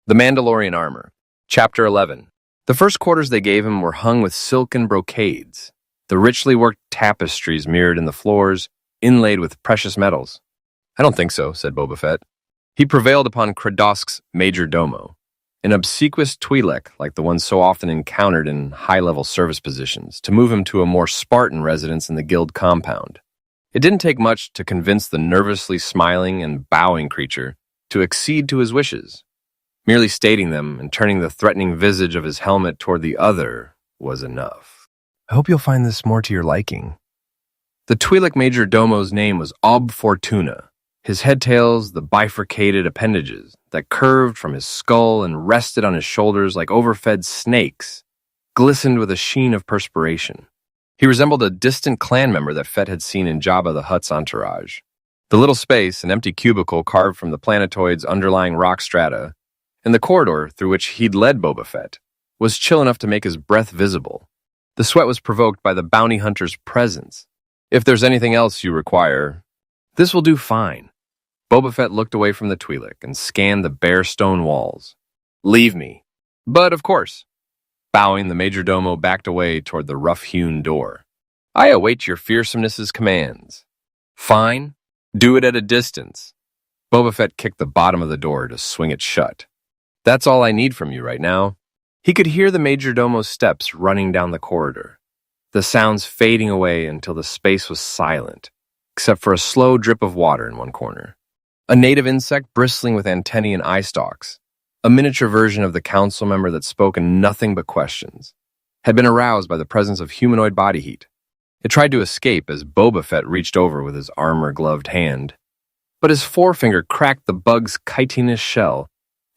The Mandalorian Armor. Chapter 11. The first quarters they gave him were hung with silken brocades, the richly worked tapestries mirrored in the floors, inlaid with precious metals. "I don't think so," said Boba Fett. He prevailed upon Kradosk's major domo, an obsequious Twi'lek like the ones so often encountered in high-level service positions, to move him to a more Spartan residence in the guild compound. It didn't take much to convince the nervously smiling and bowing creature to accede to his wishes. Merely stating them and turning the threatening visage of his helmet toward the other was enough. "I hope you'll find this more to your liking." The Twi'lek major domo's name was Ob Fortuna. His headtails, the bifurcated appendages that curved from his skull and rested on his shoulders like overfed snakes, glistened with a sheen of perspiration. He resembled a distant clan member that Fett had seen in Jabba the Hutt's entourage. The little space, an empty cubicle carved from the planetoid's underlying rock strata, and the corridor through which he'd led Boba Fett, was chill enough to make his breath visible. The sweat was provoked by the bounty hunter's presence. "If there's anything else you require, this will do fine." Boba Fett looked away from the Twi'lek and scanned the bare stone walls. "Leave me." "But of course." Bowing, the majordomo backed away toward the rough-hewn door. "I await your fearsomeness's commands." "Fine. Do it at a distance." Boba Fett kicked the bottom of the door to swing it shut. "That's all I need from you right now." He could hear the majordomo's steps running down the corridor, the sounds fading away until the space was silent, except for a slow drip of water in one corner. A native insect bristling with antennae and eye stalks, a miniature version of the council member that spoke in nothing but questions, had been aroused by the presence of humanoid body heat. It tried to escape as Boba Fett reached over with his armor-gloved hand, but his forefinger cracked the bug's chitinous shell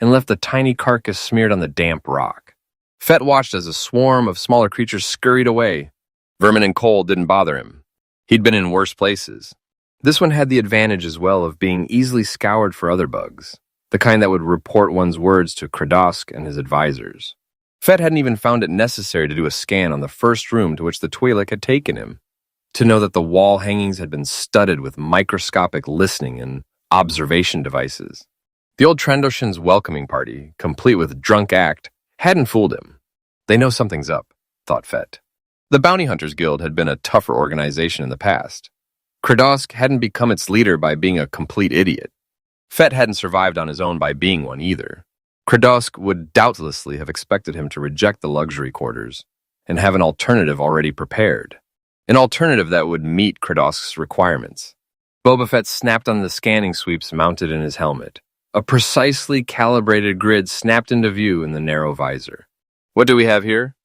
and left the tiny carcass smeared on the damp rock. Fett watched as a swarm of smaller creatures scurried away. Vermin and cold didn't bother him. He'd been in worse places. This one had the advantage as well of being easily scoured for other bugs, the kind that would report one's words to Kradosk and his advisors. Fett hadn't even found it necessary to do a scan on the first room to which the Twi'lek had taken him, to know that the wall hangings had been studded with microscopic listening and observation devices. The old Trandoshan's welcoming party, complete with drunk act, hadn't fooled him. They know something's up, thought Fett. The Bounty Hunters Guild had been a tougher organization in the past. Kradosk hadn't become its leader by being a complete idiot. Fett hadn't survived on his own by being one either. Kradosk would doubtlessly have expected him to reject the luxury quarters and have an alternative already prepared. An alternative that would meet Kradosk's requirements. Boba Fett snapped on the scanning sweeps mounted in his helmet. A precisely calibrated grid snapped into view in the narrow visor. "What do we have here?"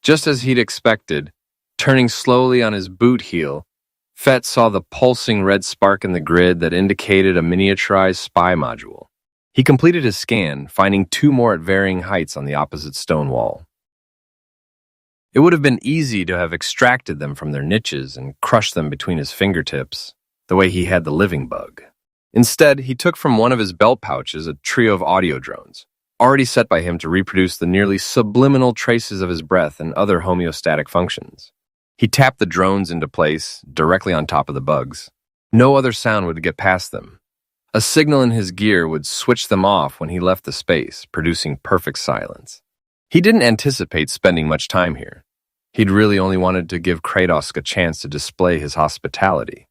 Just as he'd expected, turning slowly on his boot heel, Fett saw the pulsing red spark in the grid that indicated a miniaturized spy module. He completed his scan, finding two more at varying heights on the opposite stone wall. It would have been easy to have extracted them from their niches and crushed them between his fingertips, the way he had the living bug. Instead, he took from one of his belt pouches a trio of audio drones, already set by him to reproduce the nearly subliminal traces of his breath and other homeostatic functions. He tapped the drones into place, directly on top of the bugs. No other sound would get past them. A signal in his gear would switch them off when he left the space, producing perfect silence. He didn't anticipate spending much time here. He'd really only wanted to give Kradosk a chance to display his hospitality.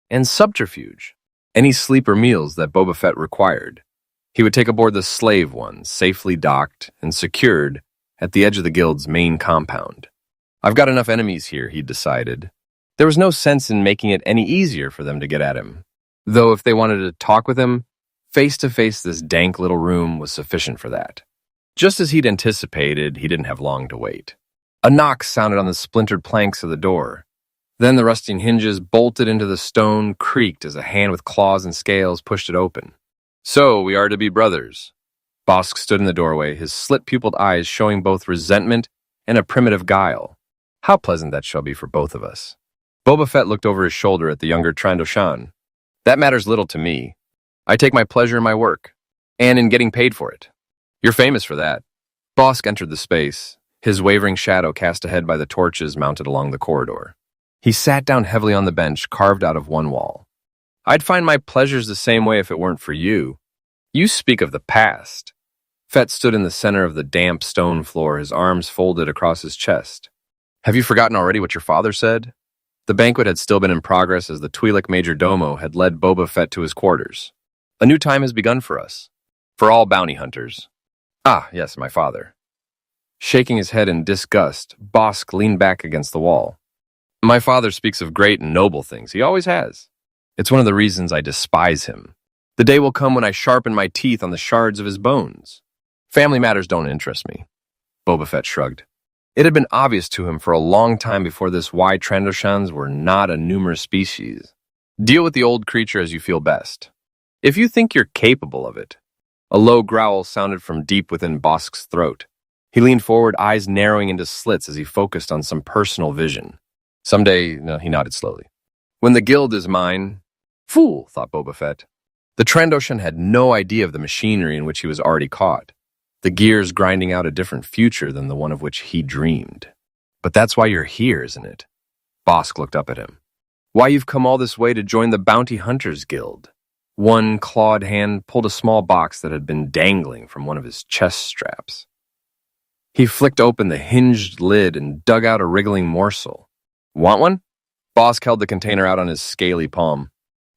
And subterfuge. Any sleeper meals that Boba Fett required. He would take aboard the slave one, safely docked and secured at the edge of the guild's main compound. "I've got enough enemies here," he'd decided. There was no sense in making it any easier for them to get at him. Though if they wanted to talk with him, face-to-face this dank little room was sufficient for that. Just as he'd anticipated, he didn't have long to wait. A knock sounded on the splintered planks of the door. Then the rusting hinges bolted into the stone creaked as a hand with claws and scales pushed it open. "So, we are to be brothers." Bosk stood in the doorway, his slit-pupiled eyes showing both resentment and a primitive guile. "How pleasant that shall be for both of us." Boba Fett looked over his shoulder at the younger Trandoshan. "That matters little to me. I take my pleasure in my work, and in getting paid for it. You're famous for that." Bosk entered the space, his wavering shadow cast ahead by the torches mounted along the corridor. He sat down heavily on the bench carved out of one wall. "I'd find my pleasures the same way if it weren't for you. You speak of the past. Fett stood in the center of the damp stone floor, his arms folded across his chest. Have you forgotten already what your father said? The banquet had still been in progress as the Twi'lek majordomo had led Boba Fett to his quarters. A new time has begun for us. For all bounty hunters. Ah, yes, my father. Shaking his head in disgust, Bosk leaned back against the wall. My father speaks of great and noble things. He always has. It's one of the reasons I despise him. The day will come when I sharpen my teeth on the shards of his bones. Family matters don't interest me. Boba Fett shrugged. It had been obvious to him for a long time before this why Trandoshans were not a numerous species. Deal with the old creature as you feel best. If you think you're capable of it. A low growl sounded from deep within Bosk's throat. He leaned forward, eyes narrowing into slits as he focused on some personal vision. Someday, no, he nodded slowly. When the guild is mine... Fool, thought Boba Fett. The Trandoshan had no idea of the machinery in which he was already caught. The gears grinding out a different future than the one of which he dreamed. But that's why you're here, isn't it? Bosk looked up at him. Why you've come all this way to join the Bounty Hunters Guild. One clawed hand pulled a small box that had been dangling from one of his chest straps. He flicked open the hinged lid and dug out a wriggling morsel. Want one? Bosk held the container out on his scaly palm.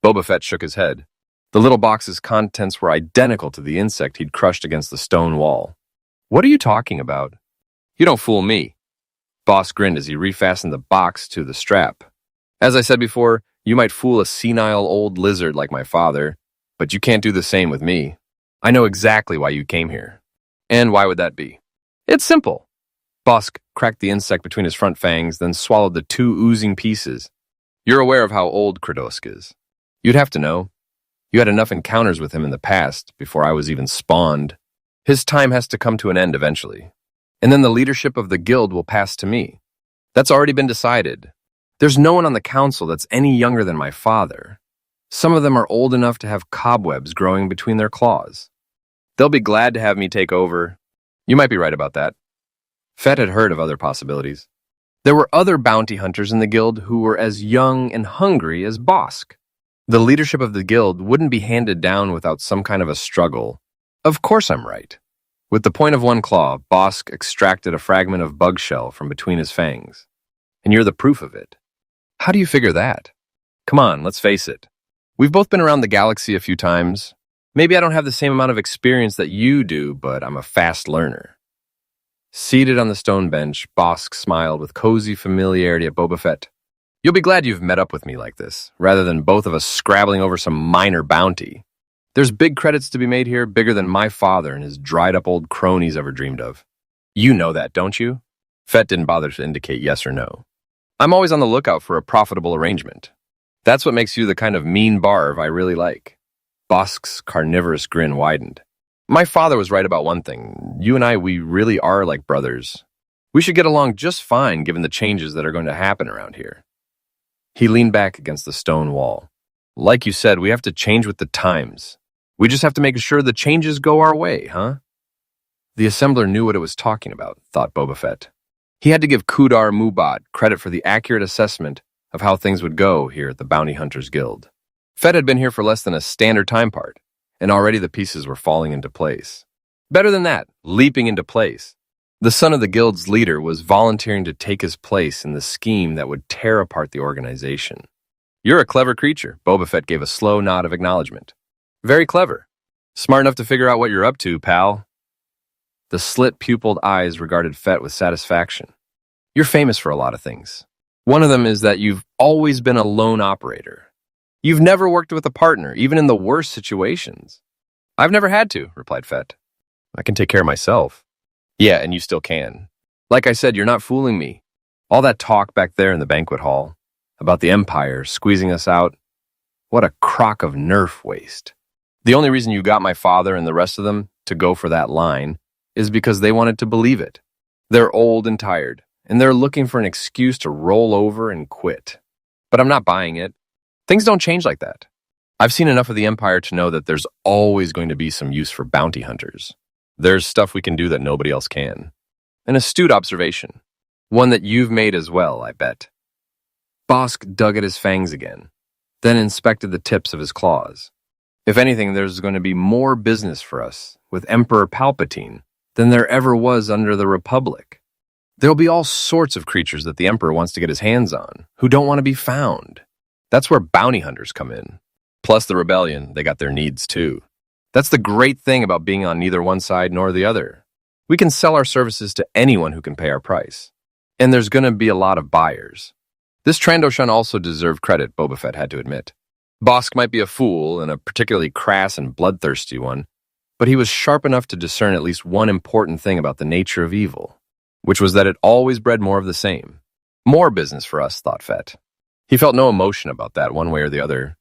Boba Fett shook his head. The little box's contents were identical to the insect he'd crushed against the stone wall. What are you talking about? You don't fool me. Bosk grinned as he refastened the box to the strap. As I said before, you might fool a senile old lizard like my father, but you can't do the same with me. I know exactly why you came here. And why would that be? It's simple. Bosk cracked the insect between his front fangs, then swallowed the two oozing pieces. You're aware of how old Kradosk is. You'd have to know. You had enough encounters with him in the past, before I was even spawned. His time has to come to an end eventually. And then the leadership of the guild will pass to me. That's already been decided. There's no one on the council that's any younger than my father. Some of them are old enough to have cobwebs growing between their claws. They'll be glad to have me take over. You might be right about that. Fett had heard of other possibilities. There were other bounty hunters in the guild who were as young and hungry as Bosk. The leadership of the guild wouldn't be handed down without some kind of a struggle. Of course I'm right. With the point of one claw, Bosk extracted a fragment of bug shell from between his fangs. And you're the proof of it. How do you figure that? Come on, let's face it. We've both been around the galaxy a few times. Maybe I don't have the same amount of experience that you do, but I'm a fast learner. Seated on the stone bench, Bosk smiled with cozy familiarity at Boba Fett. You'll be glad you've met up with me like this, rather than both of us scrabbling over some minor bounty. There's big credits to be made here, bigger than my father and his dried-up old cronies ever dreamed of. You know that, don't you? Fett didn't bother to indicate yes or no. I'm always on the lookout for a profitable arrangement. That's what makes you the kind of mean barv I really like. Bosk's carnivorous grin widened. My father was right about one thing. You and I, we really are like brothers. We should get along just fine given the changes that are going to happen around here. He leaned back against the stone wall. Like you said, we have to change with the times. We just have to make sure the changes go our way, huh? The assembler knew what it was talking about, thought Boba Fett. He had to give Kudar Mubat credit for the accurate assessment of how things would go here at the Bounty Hunters Guild. Fett had been here for less than a standard time part, and already the pieces were falling into place. Better than that, leaping into place. The son of the guild's leader was volunteering to take his place in the scheme that would tear apart the organization. You're a clever creature, Boba Fett gave a slow nod of acknowledgement. Very clever. Smart enough to figure out what you're up to, pal. The slit-pupiled eyes regarded Fett with satisfaction. You're famous for a lot of things. One of them is that you've always been a lone operator. You've never worked with a partner, even in the worst situations. I've never had to, replied Fett. I can take care of myself. Yeah, and you still can. Like I said, you're not fooling me. All that talk back there in the banquet hall about the Empire squeezing us out, what a crock of nerf waste. The only reason you got my father and the rest of them to go for that line is because they wanted to believe it. They're old and tired, and they're looking for an excuse to roll over and quit. But I'm not buying it. Things don't change like that. I've seen enough of the Empire to know that there's always going to be some use for bounty hunters. There's stuff we can do that nobody else can. An astute observation. One that you've made as well, I bet. Bosk dug at his fangs again, then inspected the tips of his claws. If anything, there's going to be more business for us with Emperor Palpatine than there ever was under the Republic. There'll be all sorts of creatures that the Emperor wants to get his hands on, who don't want to be found. That's where bounty hunters come in. Plus the rebellion, they got their needs too. That's the great thing about being on neither one side nor the other. We can sell our services to anyone who can pay our price. And there's going to be a lot of buyers. This Trandoshan also deserved credit, Boba Fett had to admit. Bosk might be a fool, and a particularly crass and bloodthirsty one, but he was sharp enough to discern at least one important thing about the nature of evil, which was that it always bred more of the same. More business for us, thought Fett. He felt no emotion about that one way or the other.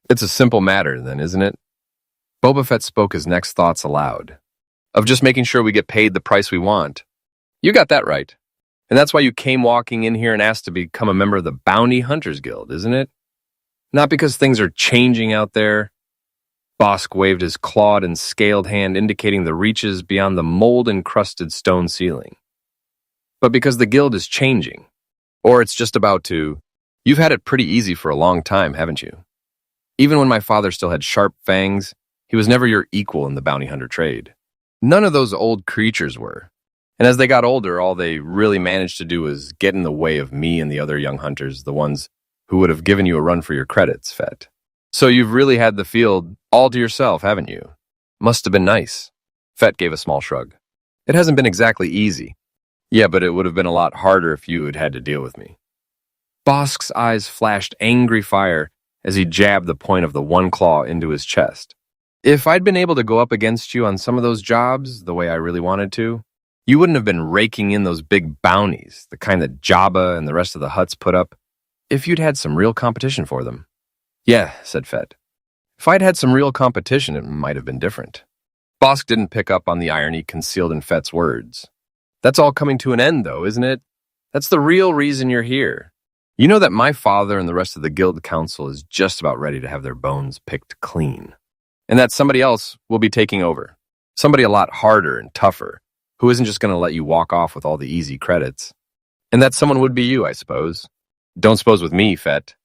It's a simple matter, then, isn't it? Boba Fett spoke his next thoughts aloud. Of just making sure we get paid the price we want. You got that right. And that's why you came walking in here and asked to become a member of the Bounty Hunters Guild, isn't it? Not because things are changing out there. Bosk waved his clawed and scaled hand indicating the reaches beyond the mold-encrusted stone ceiling. But because the guild is changing. Or it's just about to. You've had it pretty easy for a long time, haven't you? Even when my father still had sharp fangs, he was never your equal in the bounty hunter trade. None of those old creatures were. And as they got older, all they really managed to do was get in the way of me and the other young hunters, the ones who would have given you a run for your credits, Fett. So you've really had the field all to yourself, haven't you? Must have been nice. Fett gave a small shrug. It hasn't been exactly easy. Yeah, but it would have been a lot harder if you had had to deal with me. Bosk's eyes flashed angry fire as he jabbed the point of the one claw into his chest. If I'd been able to go up against you on some of those jobs the way I really wanted to, you wouldn't have been raking in those big bounties, the kind that Jabba and the rest of the Hutts put up, if you'd had some real competition for them. Yeah, said Fett. If I'd had some real competition, it might have been different. Bosk didn't pick up on the irony concealed in Fett's words. That's all coming to an end, though, isn't it? That's the real reason you're here. You know that my father and the rest of the Guild Council is just about ready to have their bones picked clean. And that somebody else will be taking over. Somebody a lot harder and tougher, who isn't just going to let you walk off with all the easy credits. And that someone would be you, I suppose. Don't suppose with me, Fett.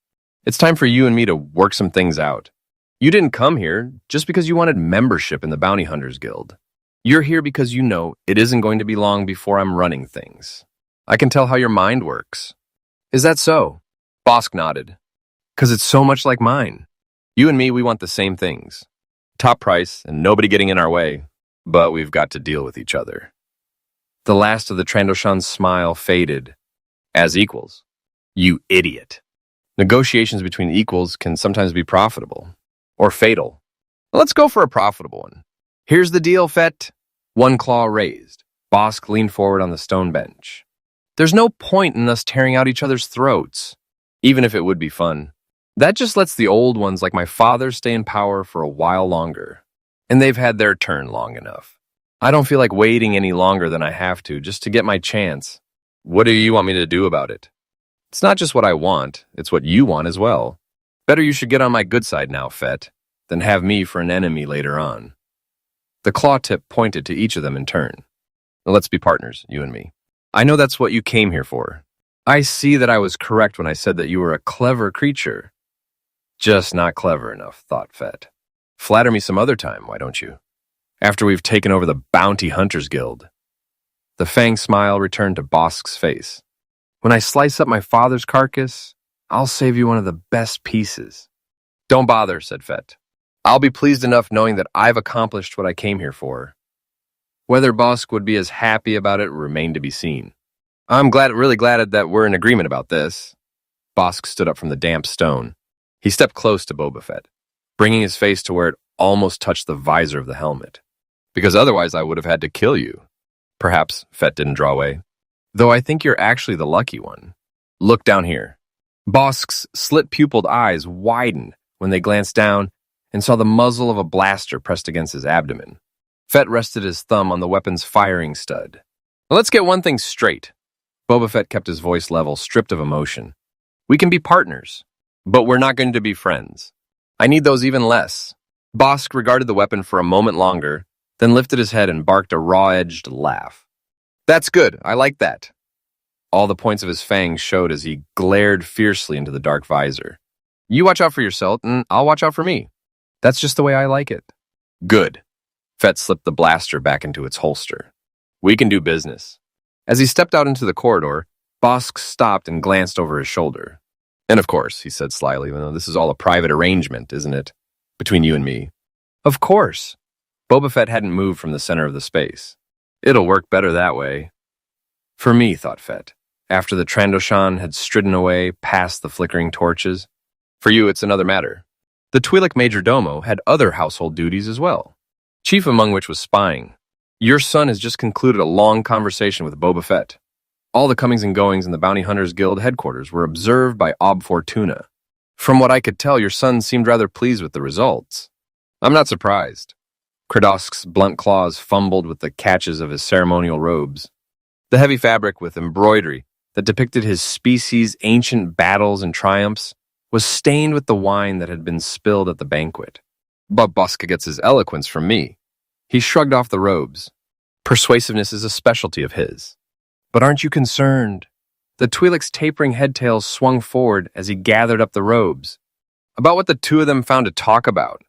It's time for you and me to work some things out. You didn't come here just because you wanted membership in the Bounty Hunters Guild. You're here because you know it isn't going to be long before I'm running things. I can tell how your mind works. Is that so? Bosk nodded. 'Cause it's so much like mine. You and me, we want the same things. Top price and nobody getting in our way. But we've got to deal with each other. The last of the Trandoshan's smile faded. As equals. You idiot. Negotiations between equals can sometimes be profitable. Or fatal. Let's go for a profitable one. Here's the deal, Fett. One claw raised. Bosk leaned forward on the stone bench. There's no point in us tearing out each other's throats, even if it would be fun. That just lets the old ones like my father stay in power for a while longer. And they've had their turn long enough. I don't feel like waiting any longer than I have to just to get my chance. What do you want me to do about it? It's not just what I want, it's what you want as well. Better you should get on my good side now, Fett, than have me for an enemy later on. The claw tip pointed to each of them in turn. Let's be partners, you and me. I know that's what you came here for. I see that I was correct when I said that you were a clever creature. Just not clever enough, thought Fett. Flatter me some other time, why don't you? After we've taken over the Bounty Hunters Guild. The fang smile returned to Bosk's face. When I slice up my father's carcass, I'll save you one of the best pieces. Don't bother, said Fett. I'll be pleased enough knowing that I've accomplished what I came here for. Whether Bosk would be as happy about it remained to be seen. I'm really glad that we're in agreement about this. Bosk stood up from the damp stone. He stepped close to Boba Fett, bringing his face to where it almost touched the visor of the helmet. Because otherwise I would have had to kill you. Perhaps Fett didn't draw away. Though I think you're actually the lucky one. Look down here. Bosk's slit-pupiled eyes widened when they glanced down and saw the muzzle of a blaster pressed against his abdomen. Fett rested his thumb on the weapon's firing stud. Let's get one thing straight. Boba Fett kept his voice level, stripped of emotion. We can be partners, but we're not going to be friends. I need those even less. Bosk regarded the weapon for a moment longer, then lifted his head and barked a raw-edged laugh. That's good, I like that. All the points of his fangs showed as he glared fiercely into the dark visor. You watch out for yourself, and I'll watch out for me. That's just the way I like it. Good. Fett slipped the blaster back into its holster. We can do business. As he stepped out into the corridor, Bosk stopped and glanced over his shoulder. And of course, he said slyly, well, this is all a private arrangement, isn't it? Between you and me. Of course. Boba Fett hadn't moved from the center of the space. It'll work better that way. For me, thought Fett, after the Trandoshan had stridden away past the flickering torches. For you, it's another matter. The Twi'lek Majordomo had other household duties as well, chief among which was spying. Your son has just concluded a long conversation with Boba Fett. All the comings and goings in the Bounty Hunters Guild headquarters were observed by Ob Fortuna. From what I could tell, your son seemed rather pleased with the results. I'm not surprised. Kradosk's blunt claws fumbled with the catches of his ceremonial robes. The heavy fabric with embroidery that depicted his species' ancient battles and triumphs was stained with the wine that had been spilled at the banquet. But Bosk gets his eloquence from me. He shrugged off the robes. Persuasiveness is a specialty of his. But aren't you concerned? The Twi'lek's tapering head-tails swung forward as he gathered up the robes. About what the two of them found to talk about.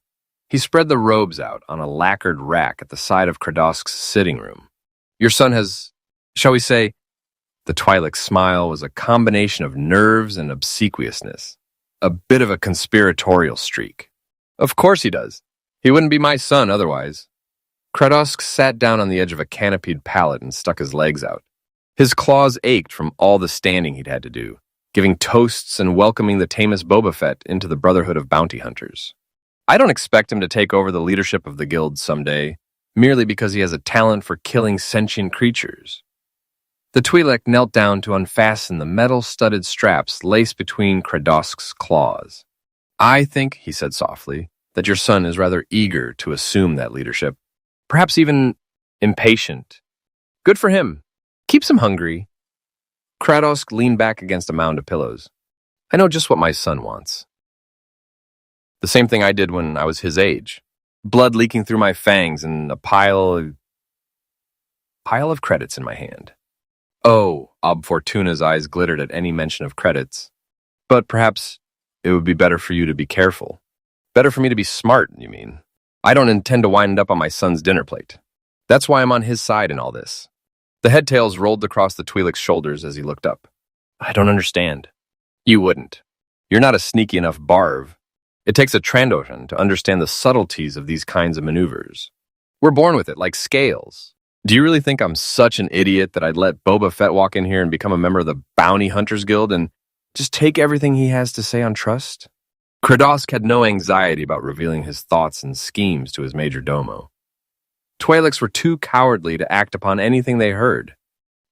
He spread the robes out on a lacquered rack at the side of Kradosk's sitting room. Your son has, shall we say, the Twi'lek's smile was a combination of nerves and obsequiousness. A bit of a conspiratorial streak. Of course he does. He wouldn't be my son otherwise. Kradosk sat down on the edge of a canopied pallet and stuck his legs out. His claws ached from all the standing he'd had to do, giving toasts and welcoming the tamest Boba Fett into the Brotherhood of Bounty Hunters. I don't expect him to take over the leadership of the guild someday, merely because he has a talent for killing sentient creatures. The Twi'lek knelt down to unfasten the metal-studded straps laced between Kradosk's claws. I think, he said softly, that your son is rather eager to assume that leadership, perhaps even impatient. Good for him. Keeps him hungry. Kradosk leaned back against a mound of pillows. I know just what my son wants. The same thing I did when I was his age. Blood leaking through my fangs and a pile of credits in my hand. Oh, Ob Fortuna's eyes glittered at any mention of credits. But perhaps it would be better for you to be careful. Better for me to be smart, you mean? I don't intend to wind up on my son's dinner plate. That's why I'm on his side in all this. The head-tails rolled across the Twi'lek's shoulders as he looked up. I don't understand. You wouldn't. You're not a sneaky enough Barv. It takes a Trandoshan to understand the subtleties of these kinds of maneuvers. We're born with it, like scales. Do you really think I'm such an idiot that I'd let Boba Fett walk in here and become a member of the Bounty Hunters Guild and just take everything he has to say on trust? Kradosk had no anxiety about revealing his thoughts and schemes to his majordomo. Twi'leks were too cowardly to act upon anything they heard.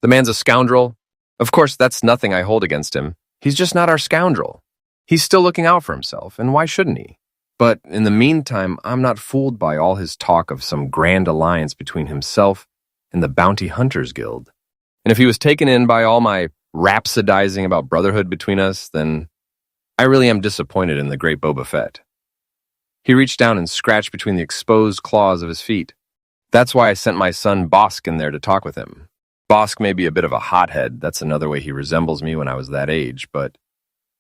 The man's a scoundrel. Of course, that's nothing I hold against him. He's just not our scoundrel. He's still looking out for himself, and why shouldn't he? But in the meantime, I'm not fooled by all his talk of some grand alliance between himself and the Bounty Hunters Guild. And if he was taken in by all my rhapsodizing about brotherhood between us, then I really am disappointed in the great Boba Fett. He reached down and scratched between the exposed claws of his feet. That's why I sent my son Bosk in there to talk with him. Bosk may be a bit of a hothead, that's another way he resembles me when I was that age, but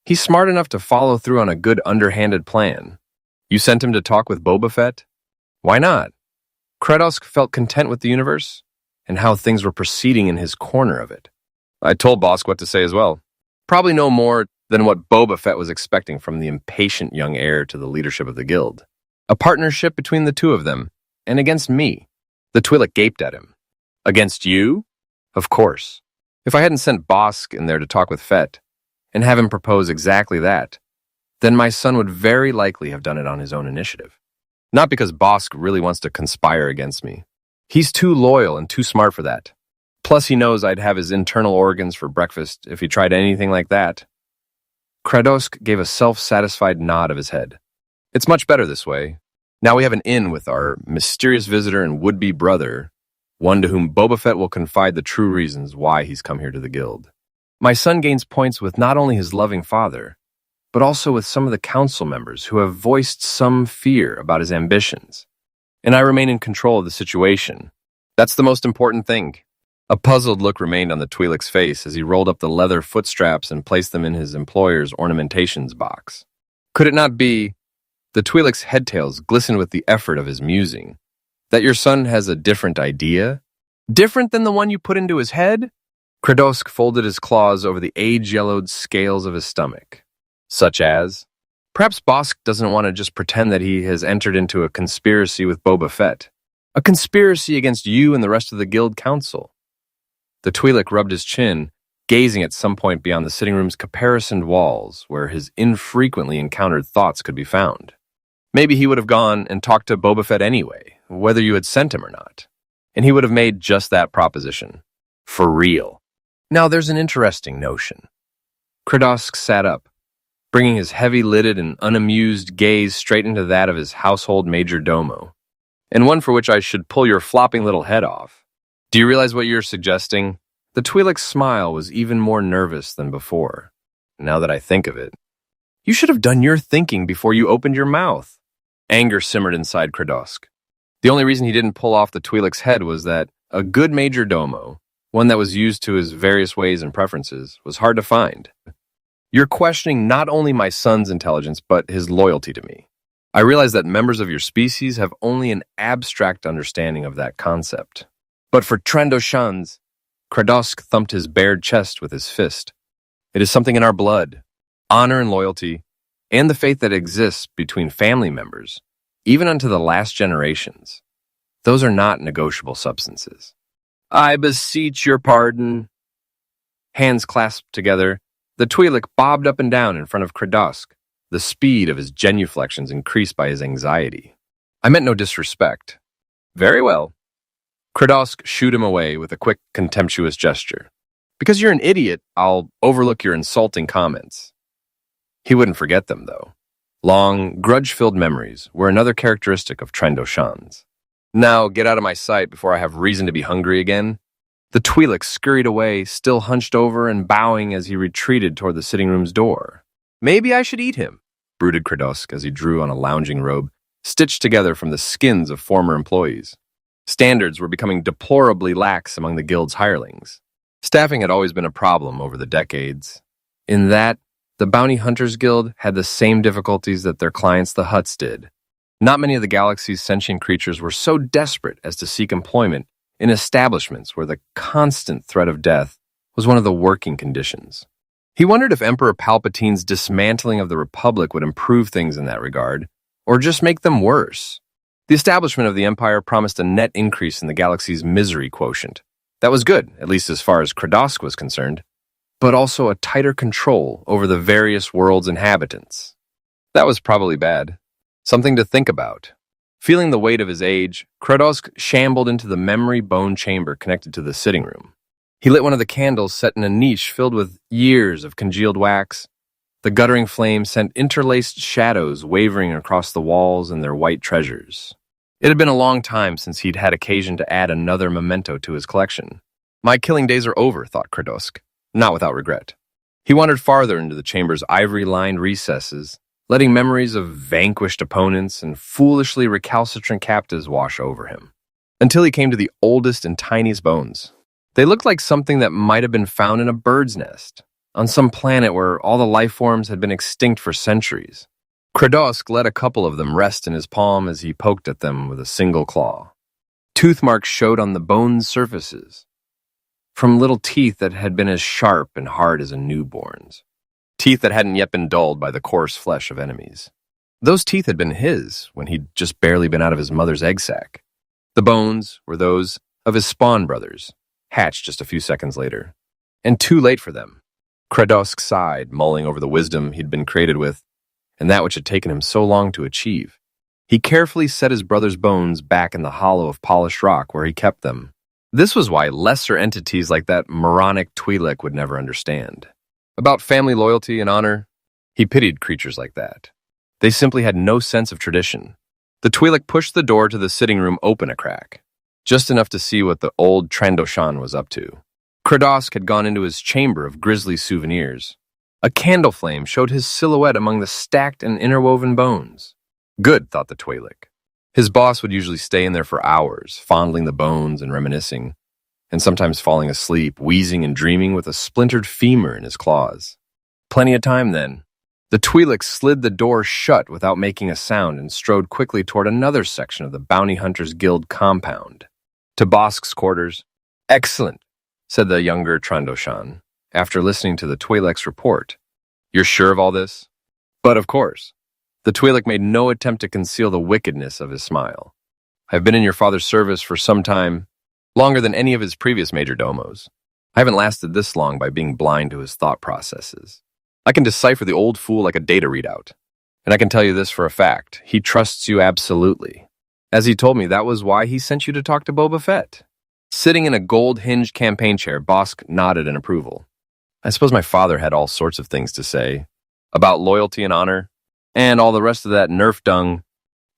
he's smart enough to follow through on a good underhanded plan. You sent him to talk with Boba Fett? Why not? Kradosk felt content with the universe and how things were proceeding in his corner of it. I told Bosk what to say as well. Probably no more than what Boba Fett was expecting from the impatient young heir to the leadership of the guild. A partnership between the two of them, and against me. The Twi'lek gaped at him. Against you? Of course. If I hadn't sent Bosk in there to talk with Fett, and have him propose exactly that, then my son would very likely have done it on his own initiative. Not because Bosk really wants to conspire against me. He's too loyal and too smart for that. Plus he knows I'd have his internal organs for breakfast if he tried anything like that. Kradosk gave a self-satisfied nod of his head. It's much better this way. Now we have an in with our mysterious visitor and would-be brother, one to whom Boba Fett will confide the true reasons why he's come here to the guild. My son gains points with not only his loving father, but also with some of the council members who have voiced some fear about his ambitions. And I remain in control of the situation. That's the most important thing. A puzzled look remained on the Twi'lek's face as he rolled up the leather footstraps and placed them in his employer's ornamentations box. Could it not be, The Twi'lek's headtails glistened with the effort of his musing. That your son has a different idea? Different than the one you put into his head? Kradosk folded his claws over the age-yellowed scales of his stomach. Such as? Perhaps Bosk doesn't want to just pretend that he has entered into a conspiracy with Boba Fett. A conspiracy against you and the rest of the Guild Council. The Twi'lek rubbed his chin, gazing at some point beyond the sitting room's caparisoned walls, where his infrequently encountered thoughts could be found. Maybe he would have gone and talked to Boba Fett anyway, whether you had sent him or not. And he would have made just that proposition. For real. Now there's an interesting notion. Kradosk sat up, bringing his heavy-lidded and unamused gaze straight into that of his household major domo. And one for which I should pull your flopping little head off. Do you realize what you're suggesting? The Twi'lek's smile was even more nervous than before. Now that I think of it. You should have done your thinking before you opened your mouth. Anger simmered inside Kradosk. The only reason he didn't pull off the Twi'lek's head was that a good major domo, one that was used to his various ways and preferences, was hard to find. You're questioning not only my son's intelligence, but his loyalty to me. I realize that members of your species have only an abstract understanding of that concept. But for Trandoshans, Kradosk thumped his bared chest with his fist. It is something in our blood, honor and loyalty, and the faith that exists between family members, even unto the last generations. Those are not negotiable substances. I beseech your pardon. Hands clasped together, the Twi'lek bobbed up and down in front of Kradosk, the speed of his genuflections increased by his anxiety. I meant no disrespect. Very well. Kradosk shooed him away with a quick, contemptuous gesture. Because you're an idiot, I'll overlook your insulting comments. He wouldn't forget them, though. Long, grudge-filled memories were another characteristic of Trandoshans. Now, get out of my sight before I have reason to be hungry again. The Twi'lek scurried away, still hunched over and bowing as he retreated toward the sitting room's door. Maybe I should eat him, brooded Kradosk as he drew on a lounging robe, stitched together from the skins of former employees. Standards were becoming deplorably lax among the guild's hirelings. Staffing had always been a problem over the decades. In that, the Bounty Hunters Guild had the same difficulties that their clients the Hutts did. Not many of the galaxy's sentient creatures were so desperate as to seek employment in establishments where the constant threat of death was one of the working conditions. He wondered if Emperor Palpatine's dismantling of the Republic would improve things in that regard, or just make them worse. The establishment of the Empire promised a net increase in the galaxy's misery quotient. That was good, at least as far as Kradosk was concerned, but also a tighter control over the various world's inhabitants. That was probably bad. Something to think about. Feeling the weight of his age, Kradosk shambled into the memory bone chamber connected to the sitting room. He lit one of the candles set in a niche filled with years of congealed wax. The guttering flame sent interlaced shadows wavering across the walls and their white treasures. It had been a long time since he'd had occasion to add another memento to his collection. My killing days are over, thought Kradosk, not without regret. He wandered farther into the chamber's ivory-lined recesses, letting memories of vanquished opponents and foolishly recalcitrant captives wash over him, until he came to the oldest and tiniest bones. They looked like something that might have been found in a bird's nest, on some planet where all the life forms had been extinct for centuries. Kradosk let a couple of them rest in his palm as he poked at them with a single claw. Tooth marks showed on the bone's surfaces, from little teeth that had been as sharp and hard as a newborn's. Teeth that hadn't yet been dulled by the coarse flesh of enemies. Those teeth had been his when he'd just barely been out of his mother's egg sac. The bones were those of his spawn brothers, hatched just a few seconds later. And too late for them. Kradosk sighed, mulling over the wisdom he'd been created with, and that which had taken him so long to achieve. He carefully set his brother's bones back in the hollow of polished rock where he kept them. This was why lesser entities like that moronic Twi'lek would never understand. About family loyalty and honor, he pitied creatures like that. They simply had no sense of tradition. The Twi'lek pushed the door to the sitting room open a crack, just enough to see what the old Trandoshan was up to. Kradosk had gone into his chamber of grisly souvenirs. A candle flame showed his silhouette among the stacked and interwoven bones. Good, thought the Twi'lek. His boss would usually stay in there for hours, fondling the bones and reminiscing, and sometimes falling asleep, wheezing and dreaming with a splintered femur in his claws. Plenty of time, then. The Twi'lek slid the door shut without making a sound and strode quickly toward another section of the Bounty Hunters Guild compound. To Bosk's quarters. Excellent, said the younger Trandoshan, after listening to the Twi'lek's report. You're sure of all this? But of course. The Twi'lek made no attempt to conceal the wickedness of his smile. I've been in your father's service for some time, longer than any of his previous majordomos. I haven't lasted this long by being blind to his thought processes. I can decipher the old fool like a data readout. And I can tell you this for a fact. He trusts you absolutely. As he told me, that was why he sent you to talk to Boba Fett. Sitting in a gold-hinged campaign chair, Bosk nodded in approval. I suppose my father had all sorts of things to say. About loyalty and honor, and all the rest of that nerf dung.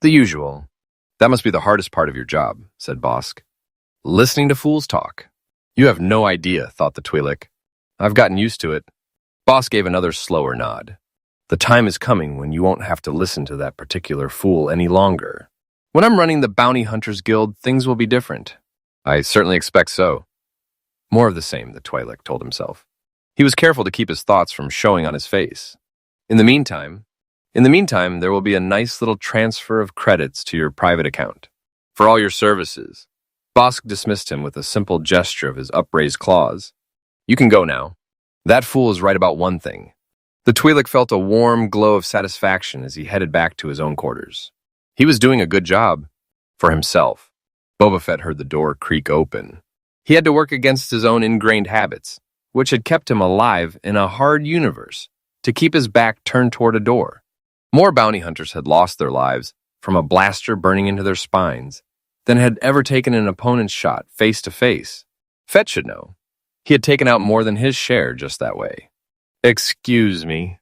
The usual. That must be the hardest part of your job, said Bosk. Listening to fools talk. You have no idea, thought the Twi'lek. I've gotten used to it. Bosk gave another slower nod. The time is coming when you won't have to listen to that particular fool any longer. When I'm running the Bounty Hunters Guild, things will be different. I certainly expect so. More of the same, the Twi'lek told himself. He was careful to keep his thoughts from showing on his face. In the meantime, there will be a nice little transfer of credits to your private account. For all your services. Bosk dismissed him with a simple gesture of his upraised claws. You can go now. That fool is right about one thing. The Twi'lek felt a warm glow of satisfaction as he headed back to his own quarters. He was doing a good job. For himself. Boba Fett heard the door creak open. He had to work against his own ingrained habits, which had kept him alive in a hard universe, to keep his back turned toward a door. More bounty hunters had lost their lives from a blaster burning into their spines than had ever taken an opponent's shot face to face. Fett should know. He had taken out more than his share just that way. Excuse me.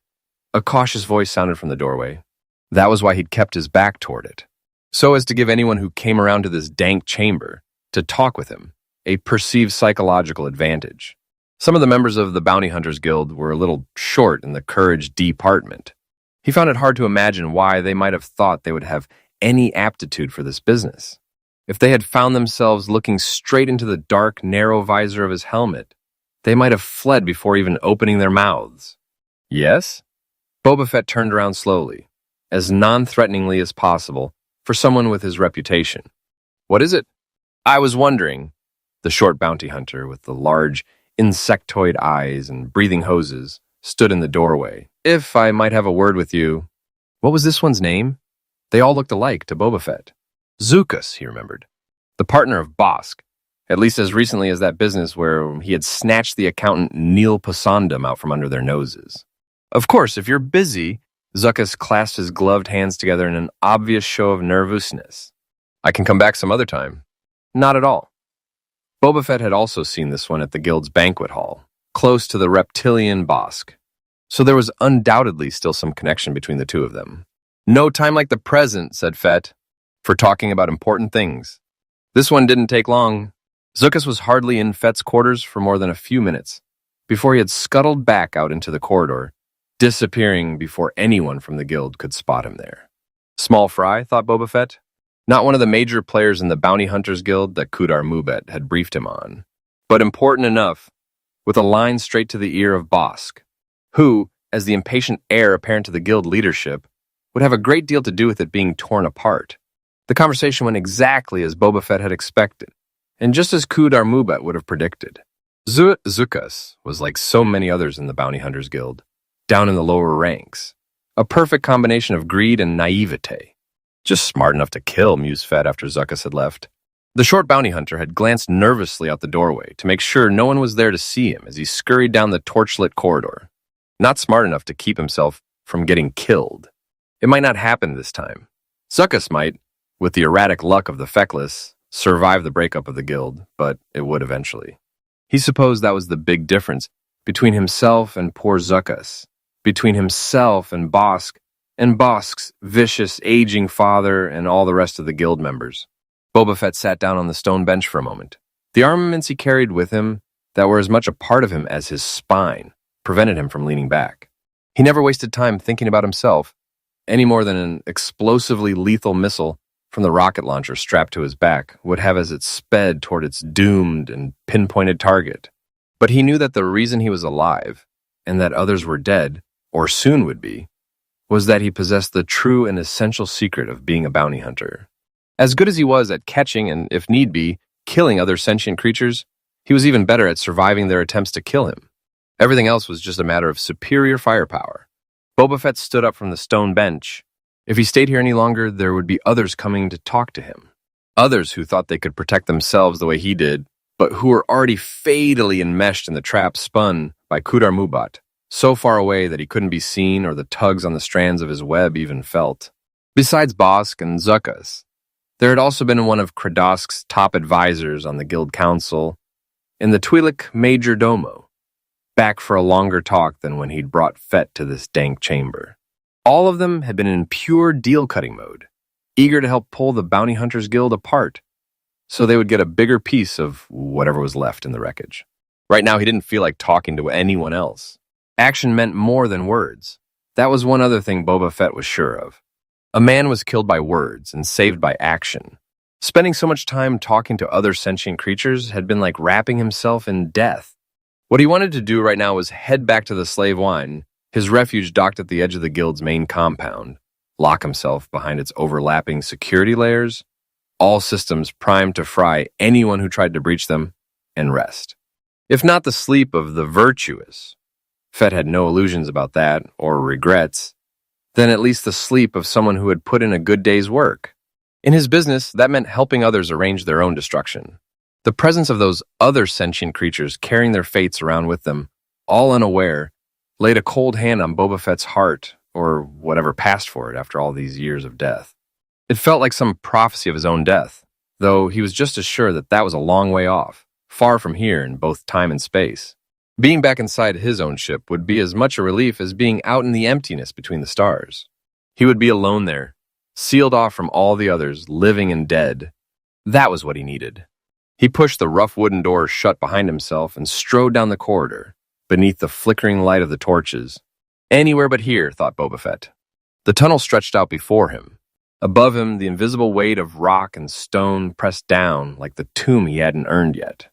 A cautious voice sounded from the doorway. That was why he'd kept his back toward it, so as to give anyone who came around to this dank chamber to talk with him a perceived psychological advantage. Some of the members of the Bounty Hunters Guild were a little short in the courage department. He found it hard to imagine why they might have thought they would have any aptitude for this business. If they had found themselves looking straight into the dark, narrow visor of his helmet, they might have fled before even opening their mouths. Yes? Boba Fett turned around slowly, as non-threateningly as possible for someone with his reputation. What is it? I was wondering. The short bounty hunter with the large, insectoid eyes and breathing hoses stood in the doorway. If I might have a word with you. What was this one's name? They all looked alike to Boba Fett. Zukas, he remembered. The partner of Bosk, at least as recently as that business where he had snatched the accountant Neil Posandum out from under their noses. Of course, if you're busy, Zukas clasped his gloved hands together in an obvious show of nervousness. I can come back some other time. Not at all. Boba Fett had also seen this one at the Guild's banquet hall, close to the reptilian Bosk. So there was undoubtedly still some connection between the two of them. No time like the present, said Fett, for talking about important things. This one didn't take long. Zukas was hardly in Fett's quarters for more than a few minutes, before he had scuttled back out into the corridor, disappearing before anyone from the Guild could spot him there. Small fry, thought Boba Fett. Not one of the major players in the Bounty Hunters Guild that Kudar Mubet had briefed him on, but important enough, with a line straight to the ear of Bosk, who, as the impatient heir apparent to the Guild leadership, would have a great deal to do with it being torn apart. The conversation went exactly as Boba Fett had expected, and just as Kudar Mubet would have predicted. Zukas was like so many others in the Bounty Hunters Guild, down in the lower ranks, a perfect combination of greed and naivete. Just smart enough to kill, mused Fett after Zukas had left. The short bounty hunter had glanced nervously out the doorway to make sure no one was there to see him as he scurried down the torchlit corridor. Not smart enough to keep himself from getting killed. It might not happen this time. Zukas might, with the erratic luck of the feckless, survive the breakup of the Guild, but it would eventually. He supposed that was the big difference between himself and poor Zukas, between himself and Bosk's vicious, aging father and all the rest of the Guild members. Boba Fett sat down on the stone bench for a moment. The armaments he carried with him, that were as much a part of him as his spine, prevented him from leaning back. He never wasted time thinking about himself, any more than an explosively lethal missile from the rocket launcher strapped to his back would have as it sped toward its doomed and pinpointed target. But he knew that the reason he was alive, and that others were dead, or soon would be, was that he possessed the true and essential secret of being a bounty hunter. As good as he was at catching and, if need be, killing other sentient creatures, he was even better at surviving their attempts to kill him. Everything else was just a matter of superior firepower. Boba Fett stood up from the stone bench. If he stayed here any longer, there would be others coming to talk to him. Others who thought they could protect themselves the way he did, but who were already fatally enmeshed in the trap spun by Kudar Mubat, so far away that he couldn't be seen or the tugs on the strands of his web even felt. Besides Bosk and Zuckuss, there had also been one of Kradosk's top advisors on the Guild Council, in the Twi'lek Major Domo, back for a longer talk than when he'd brought Fett to this dank chamber. All of them had been in pure deal-cutting mode, eager to help pull the Bounty Hunters Guild apart, so they would get a bigger piece of whatever was left in the wreckage. Right now, he didn't feel like talking to anyone else. Action meant more than words. That was one other thing Boba Fett was sure of. A man was killed by words and saved by action. Spending so much time talking to other sentient creatures had been like wrapping himself in death. What he wanted to do right now was head back to the Slave Wine, his refuge docked at the edge of the guild's main compound, lock himself behind its overlapping security layers, all systems primed to fry anyone who tried to breach them, and rest. If not the sleep of the virtuous, Fett had no illusions about that, or regrets, then at least the sleep of someone who had put in a good day's work. In his business, that meant helping others arrange their own destruction. The presence of those other sentient creatures carrying their fates around with them, all unaware, laid a cold hand on Boba Fett's heart, or whatever passed for it after all these years of death. It felt like some prophecy of his own death, though he was just as sure that that was a long way off, far from here in both time and space. Being back inside his own ship would be as much a relief as being out in the emptiness between the stars. He would be alone there, sealed off from all the others, living and dead. That was what he needed. He pushed the rough wooden door shut behind himself and strode down the corridor, beneath the flickering light of the torches. Anywhere but here, thought Boba Fett. The tunnel stretched out before him. Above him, the invisible weight of rock and stone pressed down like the tomb he hadn't earned yet.